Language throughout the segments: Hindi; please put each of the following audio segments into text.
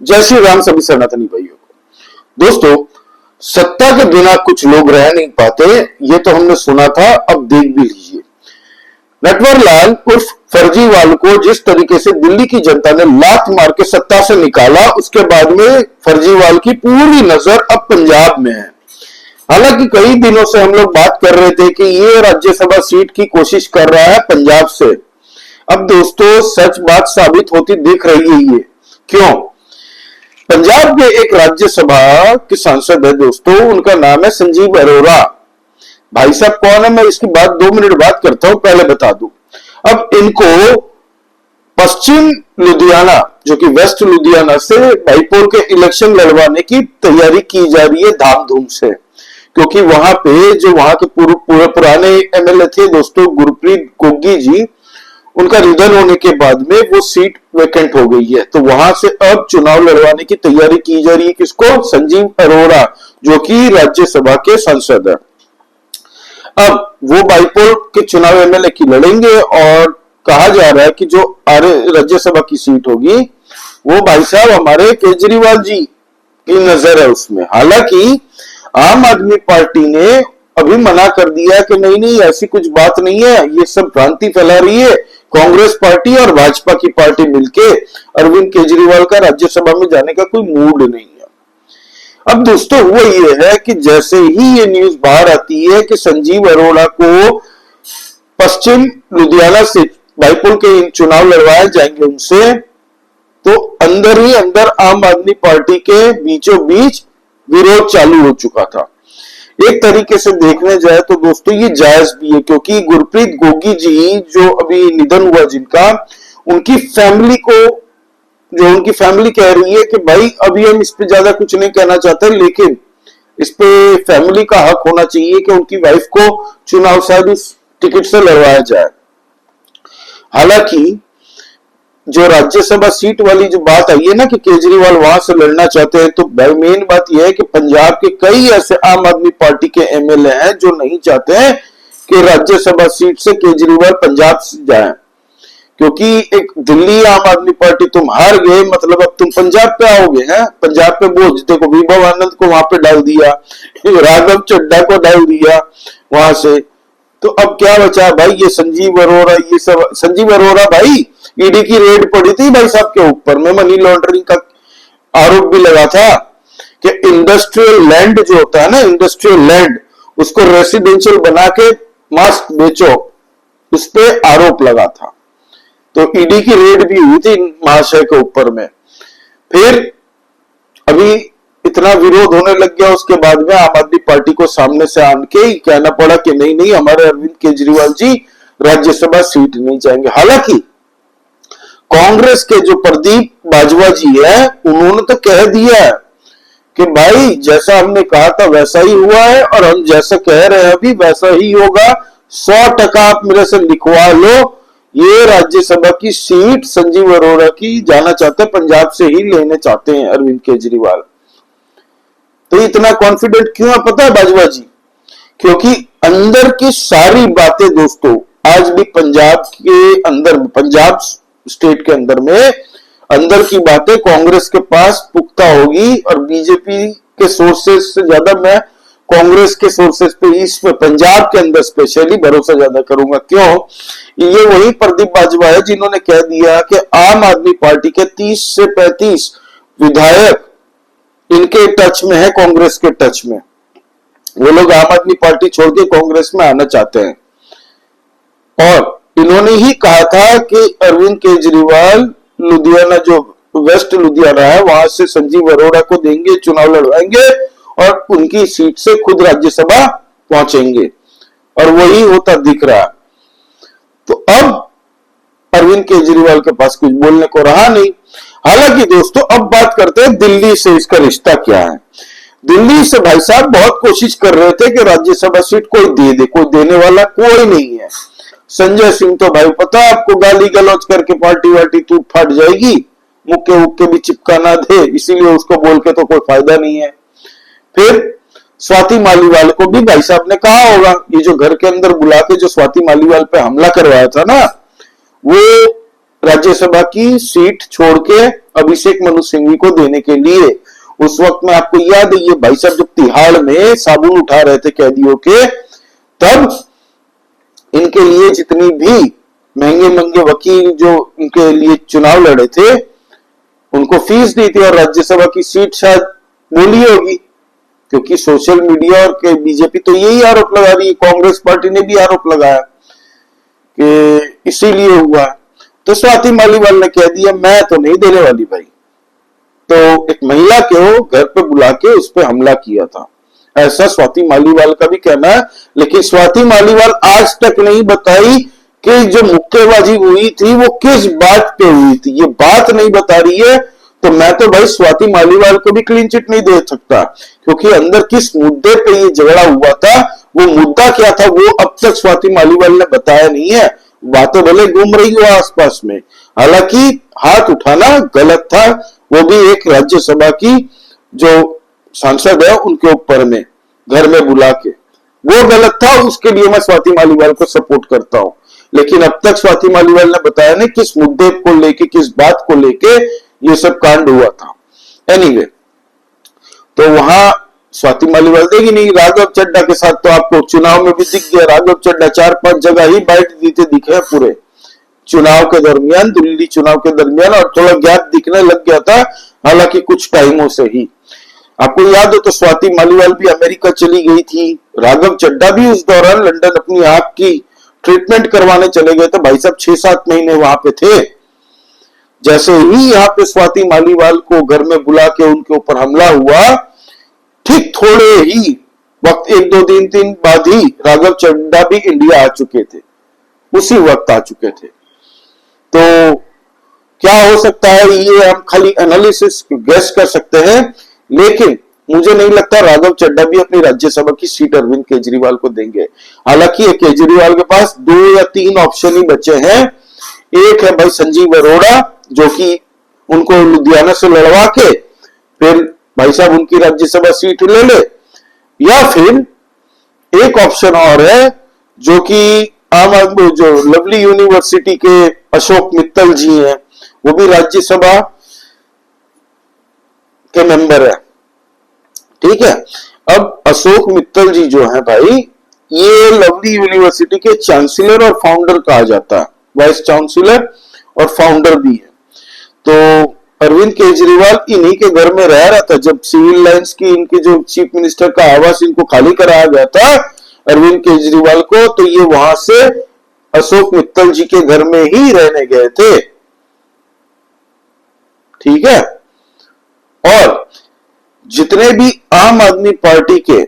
जय श्री राम सभी सनातनी भाइयों को। दोस्तों, सत्ता के बिना कुछ लोग रह नहीं पाते, ये तो हमने सुना था, अब देख भी लीजिए। नटवरलाल उर्फ फर्जीवाल को जिस तरीके से दिल्ली की जनता ने लात मार के सत्ता से निकाला, उसके बाद में फर्जीवाल की पूरी नजर अब पंजाब में है। हालांकि कई दिनों से हम लोग बात कर रहे थे कि ये राज्यसभा सीट की कोशिश कर रहा है पंजाब से। अब दोस्तों सच बात साबित होती दिख रही है। ये क्यों? पंजाब के एक राज्यसभा के सांसद है दोस्तों, उनका नाम है संजीव अरोड़ा। भाई साहब कौन है, मैं इसकी बात 2 मिनट बात करता हूं, पहले बता दूं। अब इनको पश्चिम लुधियाना, जो कि वेस्ट लुधियाना से बाईपोल के इलेक्शन लड़वाने की तैयारी की जा रही है धामधूम से, क्योंकि वहां पे जो वहां के पुराने एमएलए थे दोस्तों, गुरप्रीत गोगी जी, उनका निधन होने के बाद में वो सीट वेकेंट हो गई है। तो वहां से अब चुनाव लड़वाने की तैयारी की जा रही है। किसको? संजीव अरोड़ा, जो कि राज्यसभा के सांसद है। अब वो बाईपोल के चुनाव एमएलए की लड़ेंगे और कहा जा रहा है कि जो राज्यसभा की सीट होगी वो भाई साहब हमारे केजरीवाल जी की नजर है उसमें। हालांकि आम आदमी पार्टी ने अभी मना कर दिया कि नहीं नहीं ऐसी कुछ बात नहीं है, ये सब भ्रांति फैला रही है। कांग्रेस पार्टी और भाजपा की पार्टी मिलके अरविंद केजरीवाल का राज्यसभा में जाने का कोई मूड नहीं है। अब दोस्तों हुआ ये है कि जैसे ही ये न्यूज बाहर आती है कि संजीव अरोड़ा को पश्चिम लुधियाना से बाईपोल के चुनाव लड़वाए जाएंगे उनसे, तो अंदर ही अंदर आम आदमी पार्टी के बीचों बीच विरोध चालू हो चुका था। एक तरीके से देखने जाए तो दोस्तों ये जायज भी है, क्योंकि गुरप्रीत गोगी जी जो अभी निधन हुआ जिनका, उनकी फैमिली कह रही है कि भाई अभी हम इस पे ज्यादा कुछ नहीं कहना चाहते, लेकिन इस पे फैमिली का हक होना चाहिए कि उनकी वाइफ को चुनाव शायद उस टिकट से लड़वाया जाए। हालांकि जो राज्यसभा सीट वाली जो बात आई है ना कि केजरीवाल वहां से लड़ना चाहते हैं, तो मेन बात यह है कि पंजाब के कई ऐसे आम आदमी पार्टी के एमएलए हैं जो नहीं चाहते हैं कि राज्यसभा सीट से केजरीवाल पंजाब से जाए, क्योंकि एक दिल्ली आम आदमी पार्टी तुम हार गए, मतलब अब तुम पंजाब पे आओगे हैं। पंजाब पे बोझ देखो, विभव आनंद को वहां पे डाल दिया, राघव चड्ढा को डाल दिया वहां से, तो अब क्या बचा भाई? ये संजीव अरोड़ा, ये सब संजीव अरोड़ा भाई ईडी की रेड पड़ी थी भाई साहब के ऊपर में, मनी लॉन्ड्रिंग का आरोप भी लगा था कि इंडस्ट्रियल लैंड जो होता है ना, इंडस्ट्रियल लैंड, उसको रेसिडेंशियल बना के मास्क बेचो, उस पे आरोप लगा था। तो ईडी की रेड भी हुई थी महाशय के ऊपर में। फिर अभी इतना विरोध होने लग गया, उसके बाद में आम आदमी पार्टी को सामने से आन के कहना पड़ा कि नहीं नहीं हमारे अरविंद केजरीवाल जी राज्यसभा सीट नहीं चाहेंगे। हालांकि कांग्रेस के जो प्रदीप बाजवा जी है, उन्होंने तो कह दिया है कि भाई जैसा हमने कहा था वैसा ही हुआ है और हम जैसा कह रहे हैं अभी वैसा ही होगा। 100% आप मेरे से लिखवा लो, ये राज्यसभा की सीट संजीव अरोड़ा की जाना चाहते हैं, पंजाब से ही लेने चाहते हैं अरविंद केजरीवाल। तो इतना कॉन्फिडेंट क्यों है पता है बाजवा जी? क्योंकि अंदर की सारी बातें दोस्तों आज भी पंजाब के अंदर, पंजाब स्टेट के अंदर में अंदर की बातें कांग्रेस के पास पुख्ता होगी, और बीजेपी के सोर्सेस से ज्यादा मैं कांग्रेस के सोर्सेस पे इस पंजाब के अंदर स्पेशली भरोसा ज्यादा करूंगा। क्यों? ये वही प्रदीप बाजवा है जिन्होंने कह दिया कि आम आदमी पार्टी के 30 से 35 विधायक इनके टच में है, कांग्रेस के टच में। वो लोग आम आदमी पार्टी छोड़ के कांग्रेस में आना चाहते हैं, और इन्होंने ही कहा था कि अरविंद केजरीवाल लुधियाना, जो वेस्ट लुधियाना है, वहां से संजीव अरोड़ा को देंगे, चुनाव लड़वाएंगे और उनकी सीट से खुद राज्यसभा पहुंचेंगे, और वही होता दिख रहा। तो अब अरविंद केजरीवाल के पास कुछ बोलने को रहा नहीं। हालांकि दोस्तों अब बात करते हैं दिल्ली से, इसका रिश्ता क्या है। दिल्ली से भाई साहब बहुत कोशिश कर रहे थे कि राज्यसभा सीट कोई दे दे, कोई देने वाला कोई नहीं है। संजय सिंह तो भाई पता है आपको गाली गलौज करके पार्टी वार्टी टूट फाट जाएगी, मुक्के उक्के भी चिपका ना दे, इसीलिए उसको बोल के तो कोई फायदा नहीं है। फिर स्वाति मालीवाल को भी भाई साहब ने कहा होगा, ये जो घर के अंदर बुला के जो स्वाति मालीवाल पे हमला करवाया था ना, वो राज्यसभा की सीट छोड़ के अभिषेक मनु सिंघवी को देने के लिए। उस वक्त में आपको याद है ये भाई साहब जब तिहाड़ में साबुन उठा रहे थे कैदियों के, तब इनके लिए जितनी भी महंगे महंगे वकील जो इनके लिए चुनाव लड़े थे उनको फीस दी थी, और राज्यसभा की सीट शायद बोली होगी, क्योंकि सोशल मीडिया और बीजेपी तो यही आरोप लगा रही है, कांग्रेस पार्टी ने भी आरोप लगाया कि इसीलिए हुआ। तो स्वाति मालीवाल ने कह दिया मैं तो नहीं देने वाली भाई, तो एक महिला को घर पे बुला के उस पर हमला किया था, ऐसा स्वाति मालीवाल का भी कहना है। लेकिन स्वाति मालीवाल आज तक नहीं बताई कि जो मुक्केबाजी हुई थी वो किस बात पे हुई थी, ये बात नहीं बता रही है। तो मैं तो भाई स्वाति मालीवाल को भी क्लीन चिट नहीं दे सकता, क्योंकि अंदर किस मुद्दे पे ये झगड़ा हुआ था, वो मुद्दा क्या था, वो अब तक स्वाति मालीवाल ने बताया नहीं है। बातें भले घूम रही हो आसपास में, हालांकि हाथ उठाना गलत था, वो भी एक राज्यसभा की जो सांसद है उनके ऊपर में घर में बुला के, वो गलत था। उसके लिए मैं स्वाति मालीवाल को सपोर्ट करता हूं, लेकिन अब तक स्वाति मालीवाल ने बताया नहीं किस मुद्दे को लेके, किस बात को लेके ये सब कांड हुआ था। एनीवे, तो वहां स्वाति मालीवाल देगी नहीं। राघव चड्ढा के साथ तो आपको चुनाव में भी दिख गया, राघव चड्ढा 4-5 जगह ही बाइट देते दिखे पूरे चुनाव के दरमियान, दिल्ली चुनाव के दरमियान, और थोड़ा गैप दिखने लग गया था, हालांकि कुछ टाइमों से ही। आपको याद हो तो स्वाति मालीवाल भी अमेरिका चली गई थी, राघव चड्ढा भी उस दौरान लंदन अपनी आंख की ट्रीटमेंट करवाने चले गए थे। भाई साहब 6-7 महीने वहां पे थे। जैसे ही यहाँ पे स्वाति मालीवाल को घर में बुला के उनके ऊपर हमला हुआ, ठीक थोड़े ही वक्त 1-2 दिन बाद ही राघव चड्ढा भी इंडिया आ चुके थे, उसी वक्त आ चुके थे। तो क्या हो सकता है ये हम खाली एनालिसिस गेस कर सकते हैं, लेकिन मुझे नहीं लगता राघव चड्ढा भी अपनी राज्यसभा की सीट अरविंद केजरीवाल को देंगे। हालांकि केजरीवाल के पास 2 या 3 ऑप्शन ही बचे हैं। एक है भाई संजीव अरोड़ा, जो कि उनको लुधियाना से लड़वा के फिर भाई साहब उनकी राज्यसभा सीट ले ले, या फिर एक ऑप्शन और है जो कि आम आदमी जो लवली यूनिवर्सिटी के अशोक मित्तल जी हैं, वो भी राज्यसभा के मेंबर है। ठीक है, अब अशोक मित्तल जी जो है भाई, ये लवली यूनिवर्सिटी के चांसलर और फाउंडर कहा जाता है, वाइस चांसलर और फाउंडर भी है। तो अरविंद केजरीवाल इन्हीं के घर में रह रहा था जब सिविल लाइंस की इनके जो चीफ मिनिस्टर का आवास इनको खाली कराया गया था अरविंद केजरीवाल को, तो ये वहां से अशोक मित्तल जी के घर में ही रहने गए थे। ठीक है, और जितने भी आम आदमी पार्टी के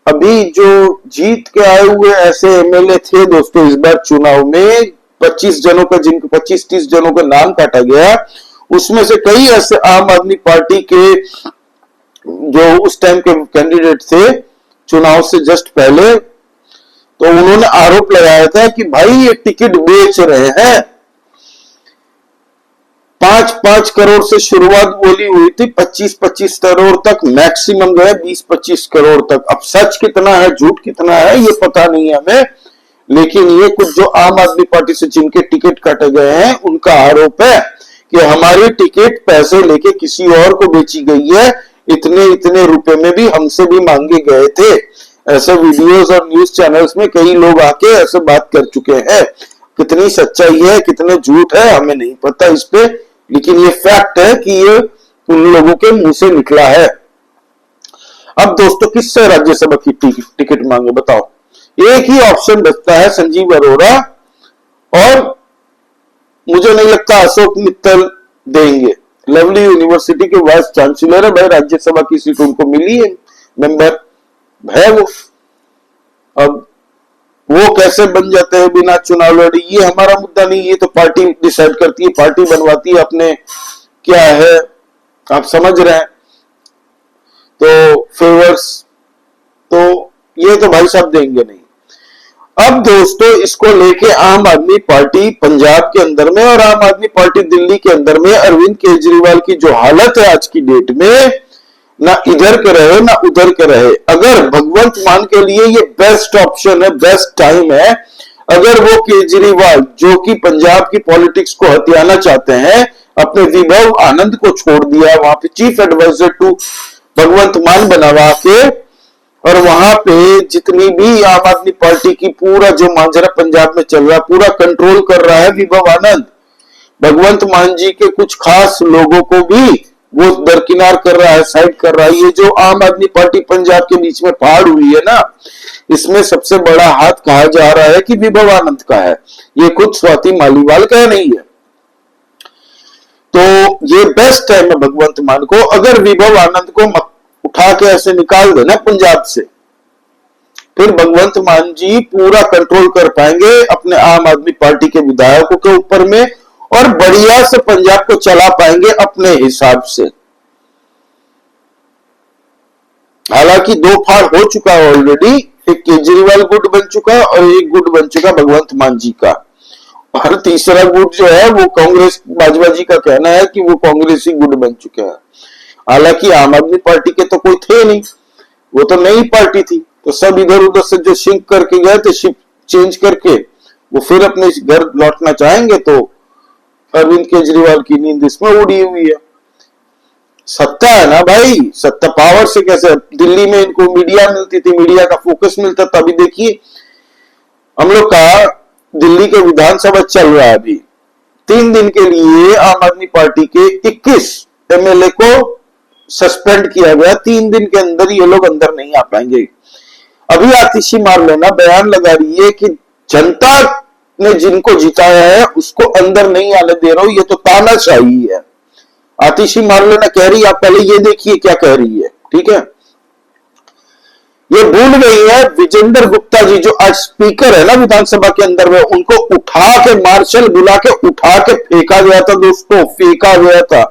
अभी जो जीत के आए हुए ऐसे एमएलए थे दोस्तों इस बार चुनाव में, 25 जनों का, जिनको 25-30 जनों का नाम काटा गया, उसमें से कई ऐसे आम आदमी पार्टी के जो उस टाइम के कैंडिडेट थे चुनाव से जस्ट पहले, तो उन्होंने आरोप लगाया था कि भाई ये टिकट बेच रहे हैं। 5-5 करोड़ से शुरुआत बोली हुई थी, 25-25 करोड़ तक मैक्सिमम गए, 20-25 करोड़ तक। अब सच कितना है झूठ कितना है ये पता नहीं है हमें, लेकिन ये कुछ जो आम आदमी पार्टी से जिनके टिकट काटे गए हैं उनका आरोप है कि हमारी टिकट पैसे लेके किसी और को बेची गई है, इतने इतने रुपए में भी हमसे भी मांगे गए थे। ऐसे वीडियोस और न्यूज चैनल्स में कई लोग आके ऐसे बात कर चुके हैं। कितनी सच्चाई है कितने झूठ है हमें नहीं पता इस पे, लेकिन ये फैक्ट है कि ये उन लोगों के मुंह से निकला है। अब दोस्तों किससे राज्यसभा की टिकट मांगे बताओ? एक ही ऑप्शन बचता है, संजीव अरोड़ा, और मुझे नहीं लगता अशोक मित्तल देंगे। लवली यूनिवर्सिटी के वाइस चांसलर है भाई, राज्यसभा की सीट उनको मिली है, मेंबर है वो। अब वो कैसे बन जाते हैं बिना चुनाव लड़ी, ये हमारा मुद्दा नहीं, ये तो पार्टी डिसाइड करती है, पार्टी बनवाती है अपने, क्या है आप समझ रहे हैं। तो फेवर्स तो ये तो भाई साहब देंगे नहीं। अब दोस्तों इसको लेके आम आदमी पार्टी पंजाब के अंदर में और आम आदमी पार्टी दिल्ली के अंदर में अरविंद केजरीवाल की जो हालत है आज की डेट में, ना इधर के रहे ना उधर के रहे। अगर भगवंत मान के लिए ये बेस्ट ऑप्शन है, बेस्ट टाइम है, अगर वो केजरीवाल जो कि पंजाब की पॉलिटिक्स को हथियाना चाहते हैं, अपने विभव आनंद को छोड़ दिया, वहां पे चीफ एडवाइजर टू भगवंत मान बनवा के, और वहां पे जितनी भी आम आदमी पार्टी की पूरा जो मांजरा पंजाब में चल रहा है पूरा कंट्रोल कर रहा है विभव आनंद। भगवंत मान जी के कुछ खास लोगों को भी वो दरकिनार कर रहा है, साइड कर रहा है। ये जो आम आदमी पार्टी पंजाब के बीच में फाड़ हुई है ना, इसमें सबसे बड़ा हाथ कहा जा रहा है कि विभव आनंद का है, ये खुद स्वाति मालीवाल का नहीं है। तो ये बेस्ट है मैं भगवंत मान को, अगर विभव आनंद को उठा के ऐसे निकाल देना पंजाब से, फिर भगवंत मान जी पूरा कंट्रोल कर पाएंगे अपने आम आदमी पार्टी के विधायकों के ऊपर में, और बढ़िया से पंजाब को चला पाएंगे अपने हिसाब से। हालांकि दो फाड़ हो चुका है ऑलरेडी, एक केजरीवाल गुट बन चुका है और एक गुट बन चुका भगवंत मान जी का, और तीसरा गुट जो है वो कांग्रेस भाजपा जी का कहना है कि वो कांग्रेसी गुट बन चुके हैं। हालांकि आम आदमी पार्टी के तो कोई थे नहीं, वो तो नई पार्टी थी, तो सब इधर उधर से जो शिफ्ट करके गए थे, शिफ्ट चेंज करके वो फिर अपने घर लौटना चाहेंगे। तो अरविंद केजरीवाल की नींद इसमें उड़ी हुई है। सत्ता है ना भाई, सत्ता पावर से कैसे, दिल्ली में इनको मीडिया मिलती थी, मीडिया का फोकस मिलता था। अभी देखिए हम लोग का दिल्ली के विधानसभा चल रहा है, अभी 3 दिन के लिए आम आदमी पार्टी के 21 एमएलए को सस्पेंड किया गया। 3 दिन के अंदर ये लोग अंदर नहीं आ पाएंगे। अभी आतिशी मारलेना बयान लगा रही है कि जनता ने जिनको जिताया है उसको अंदर नहीं आने दे रहा हूं, ये तो तानाशाही है। आतिशी मारलेना कह रही है, आप पहले ये देखिए क्या कह रही है, ठीक है। ये भूल गई है विजेंद्र गुप्ता जी जो आज स्पीकर है ना विधानसभा के अंदर में, उनको उठा के मार्शल बुला के उठा के फेंका गया था दोस्तों, फेंका गया था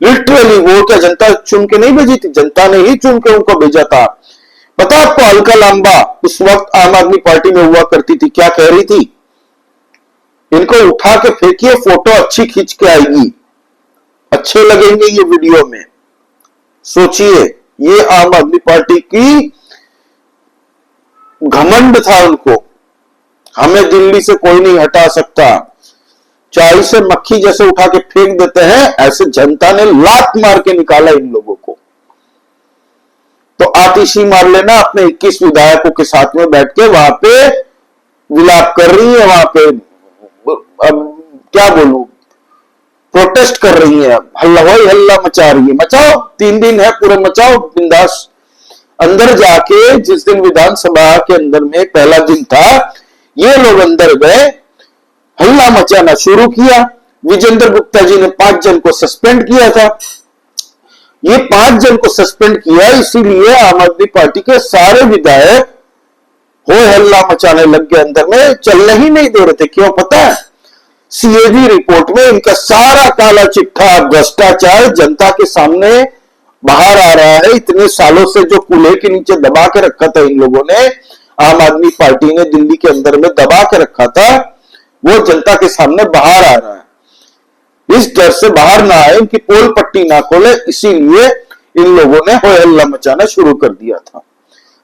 लिटरली। वो क्या जनता चुन के नहीं भेजी थी, जनता ने ही चुन के उनको भेजा था। पता आपको अलका लांबा उस वक्त आम आदमी पार्टी में हुआ करती थी, क्या कह रही थी, इनको उठा के फेंकिए, फोटो अच्छी खींच के आएगी, अच्छे लगेंगे ये वीडियो में। सोचिए, ये आम आदमी पार्टी की घमंड था उनको, हमें दिल्ली से कोई नहीं हटा सकता, चाय से मक्खी जैसे उठा के फेंक देते हैं, ऐसे जनता ने लात मार के निकाला इन लोगों को। तो आतिशी मारलेना अपने 21 विधायकों के साथ में बैठ के वहां पे विलाप कर रही है, वहां पे अब क्या बोलूं, प्रोटेस्ट कर रही है, हल्ला वही हल्ला मचा रही है। मचाओ, 3 दिन है पूरा मचाओ बिंदास। अंदर जाके जिस दिन विधानसभा के अंदर में पहला दिन था, ये लोग अंदर गए, हल्ला मचाना शुरू किया। विजेंद्र गुप्ता जी ने 5 जन को सस्पेंड किया था। ये 5 जन को सस्पेंड किया इसीलिए आम आदमी पार्टी के सारे विधायक हो हल्ला मचाने लग गए, अंदर में चलने ही नहीं दे रहे थे। क्यों पता है, सीएजी रिपोर्ट में इनका सारा काला चिट्ठा भ्रष्टाचार जनता के सामने बाहर आ रहा है। इतने सालों से जो कूल्हे के नीचे दबा के रखा था इन लोगों ने, आम आदमी पार्टी ने दिल्ली के अंदर में दबा के रखा था, वो जनता के सामने बाहर आ रहा है। इस डर से बाहर ना आए, इनकी पोल पट्टी ना खोले, इसीलिए इन लोगों ने हो हल्ला मचाना शुरू कर दिया था।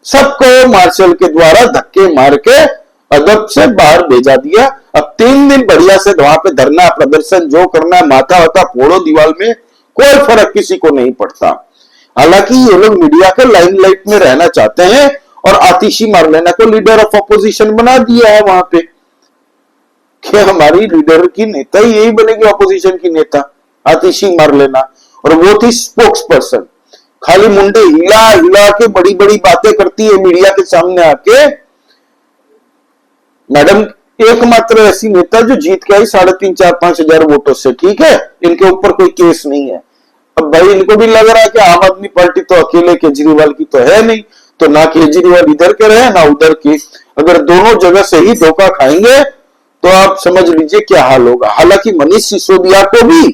सबको मार्शल के द्वारा धक्के मार के अदब से बाहर भेजा दिया। अब 3 दिन बढ़िया से वहां पे धरना प्रदर्शन जो करना है, माथा वाथा फोड़ो दीवार में, कोई फर्क किसी को नहीं पड़ता। हालांकि ये लोग मीडिया के लाइमलाइट में रहना चाहते हैं और आतिशी मारलेना को लीडर ऑफ अपोजिशन बना दिया है वहां पे। क्या हमारी लीडर की नेता यही बनेगी, अपोजिशन की नेता आतिशी मारलेना, और वो थी स्पोक्स पर्सन। खाली मुंडे हिला हिला के बड़ी बड़ी बातें करती है मीडिया के सामने आके। मैडम एकमात्र ऐसी नेता जो जीत के आई 3.5, 4, 5 हजार वोटों से, ठीक है, इनके ऊपर कोई केस नहीं है। अब भाई इनको भी लग रहा है कि आम आदमी पार्टी तो अकेले केजरीवाल की तो है नहीं, तो ना केजरीवाल इधर के रहे ना उधर के, अगर दोनों जगह से ही धोखा खाएंगे तो आप समझ लीजिए क्या हाल होगा। हालांकि मनीष सिसोदिया को भी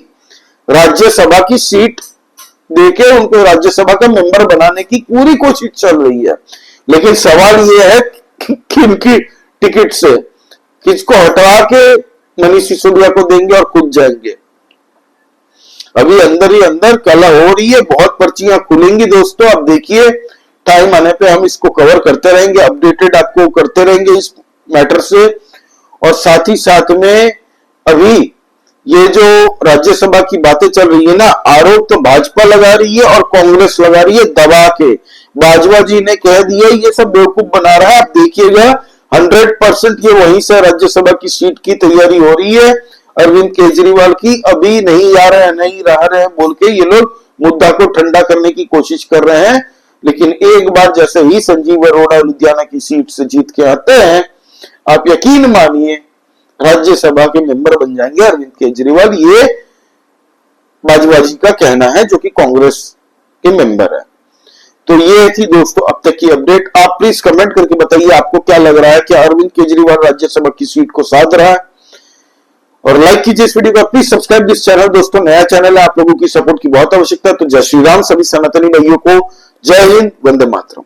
राज्यसभा की सीट देके उनको राज्यसभा का मेंबर बनाने की पूरी कोशिश चल रही है, लेकिन सवाल यह है कि इनकी टिकट से किसको हटवा के मनीष सिसोदिया को देंगे और खुद जाएंगे। अभी अंदर ही अंदर कला हो रही है, बहुत पर्चियां खुलेंगी दोस्तों। अब देखिए टाइम आने पे हम इसको कवर करते रहेंगे, अपडेटेड आपको करते रहेंगे इस मैटर से। और साथ ही साथ में अभी ये जो राज्यसभा की बातें चल रही है ना, आरोप तो भाजपा लगा रही है और कांग्रेस लगा रही है दबा के। बाजवा जी ने कह दिया ये सब बेवकूफ बना रहा है, आप देखिएगा 100% ये वहीं से राज्यसभा की सीट की तैयारी हो रही है अरविंद केजरीवाल की। अभी नहीं आ रहे हैं, नहीं रह रहे हैं बोल के ये लोग मुद्दा को ठंडा करने की कोशिश कर रहे हैं। लेकिन एक बार जैसे ही संजीव अरोड़ा लुधियाना की सीट से जीत के आते हैं, आप यकीन मानिए राज्यसभा के मेंबर बन जाएंगे अरविंद केजरीवाल। ये बाजवा जी का कहना है, जो कि कांग्रेस के मेंबर है। तो ये थी दोस्तों अब तक की अपडेट। आप प्लीज कमेंट करके बताइए आपको क्या लग रहा है, क्या अरविंद केजरीवाल राज्यसभा की सीट को साध रहा है। और लाइक कीजिए इस वीडियो को, प्लीज सब्सक्राइब दिस चैनल। दोस्तों नया चैनल है, आप लोगों की सपोर्ट की बहुत आवश्यकता है। तो जय श्री राम सभी सनातनी भाइयों को, जय हिंद, वंदे मातरम।